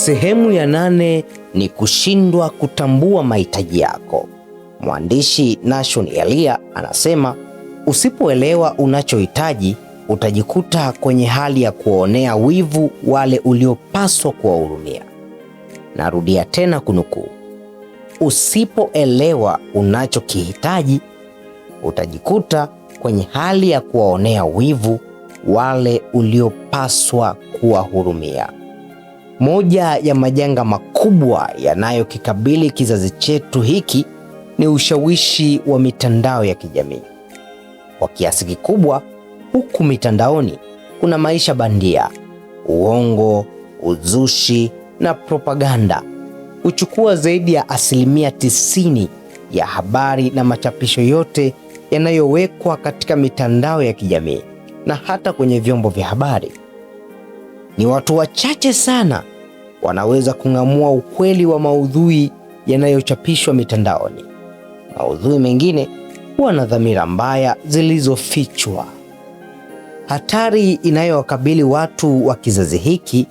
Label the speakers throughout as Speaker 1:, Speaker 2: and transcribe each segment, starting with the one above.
Speaker 1: Sehemu ya 8 ni kushindwa kutambua mahitaji yako. Mwandishi Nashon Elia anasema, usipoelewa unachohitaji utajikuta kwenye hali ya kuonea wivu wale uliopaswa kuwahurumia. Narudia tena kunukuu, usipoelewa unachokihitaji utajikuta kwenye hali ya kuwaonea wivu wale uliopaswa kuwahurumia. Moja ya majanga makubwa yanayokikabili kizazi chetu hiki ni ushawishi wa mitandao ya kijamii. Kwa kiasi kikubwa, huku mitandaoni kuna maisha bandia, uongo, uzushi na propaganda huchukua zaidi ya 90% ya habari na machapisho yote yanayowekwa katika mitandao ya kijamii na hata kwenye vyombo vya habari. Ni watu wachache sana wanaweza kung'amua ukweli wa maudhui yanayochapishwa mitandaoni. Maudhui mengine huwa na dhamira mbaya zilizofichwa. Hatari inayowakabili watu wa kizazi hiki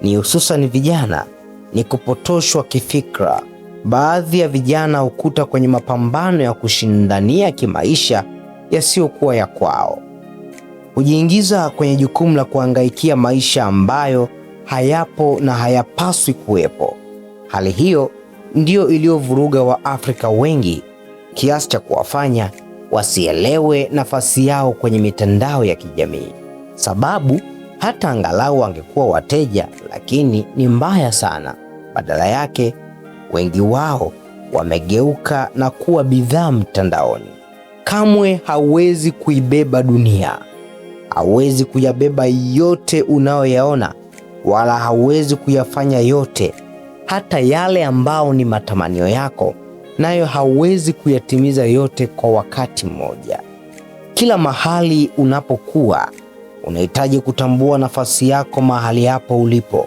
Speaker 1: ni hususan vijana ni kupotoshwa kifikra. Baadhi ya vijana hukuta kwenye mapambano ya kushindania kimaisha yasiyokuwa ya kwao. Hujiingiza kwenye jukumu la kuhangaikia maisha ambayo hayapo na hayapaswi kuwepo. Hali hiyo ndiyo iliyovuruga Waafrika wengi kiasi cha kuwafanya wasielewe nafasi yao kwenye mitandao ya kijamii. Sababu hata angalau wangekuwa wateja, lakini ni mbaya sana. Badala yake, wengi wao wamegeuka na kuwa bidhaa mtandaoni. Kamwe hauwezi kuibeba dunia. Hauwezi kuyabeba yote unayoyaona, wala hauwezi kuyafanya yote. Hata yale ambao ni matamanio yako, nayo hauwezi kuyatimiza yote kwa wakati mmoja. Kila mahali unapokuwa, unahitaji kutambua nafasi yako mahali hapo ulipo.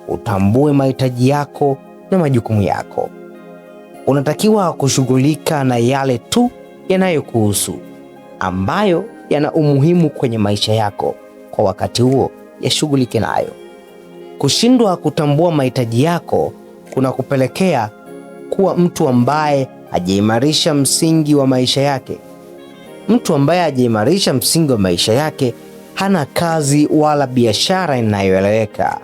Speaker 1: Utambue mahitaji yako na majukumu yako. Unatakiwa kushughulika na yale tu yanayokuhusu, ambayo yana umuhimu kwenye maisha yako kwa wakati huo, yashughulike nayo. Kushindwa kutambua mahitaji yako kuna kupelekea kuwa mtu ambaye hajaimarisha msingi wa maisha yake. Mtu ambaye hajaimarisha msingi wa maisha yake hana kazi wala biashara inayoeleweka,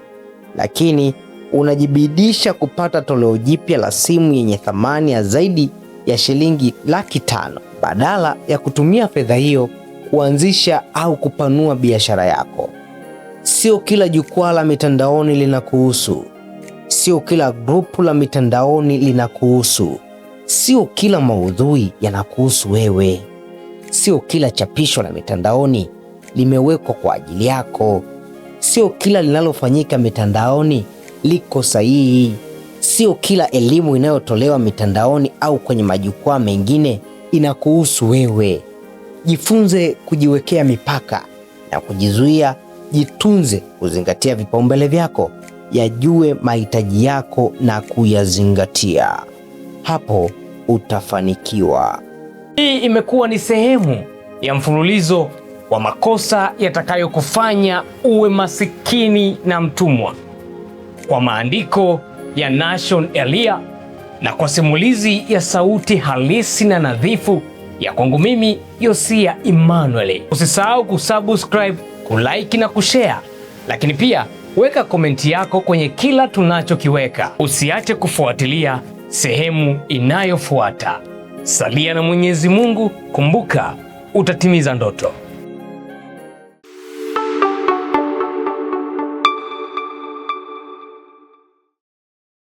Speaker 1: lakini unajibidisha kupata toleo jipya la simu yenye thamani ya zaidi ya shilingi 500,000 badala ya kutumia fedha hiyo kuanzisha au kupanua biashara yako. Sio kila jukwaa la mitandaoni linakuhusu. Sio kila grupu la mitandaoni linakuhusu. Sio kila maudhui yanakuhusu wewe. Sio kila chapisho la mitandaoni limewekwa kwa ajili yako. Sio kila linalofanyika mitandaoni liko sahihi. Sio kila elimu inayotolewa mitandaoni au kwenye majukwaa mengine inakuhusu wewe. Jifunze kujiwekea mipaka na kujizuia. Jitunze kuzingatia vipaumbele vyako. Yajue mahitaji yako na kuyazingatia. Hapo utafanikiwa. Hii imekuwa ni sehemu ya mfululizo wa makosa yatakayokufanya uwe masikini na mtumwa, kwa maandiko ya Nashon Elia na kwa simulizi ya sauti halisi na nadhifu ya kwangu mimi Yosia Emmanuel. Usisahau kusubscribe, kulike na kushare, lakini pia weka komenti yako kwenye kila tunachokiweka. Usiache kufuatilia sehemu inayofuata. Salia na Mwenyezi Mungu, kumbuka utatimiza ndoto.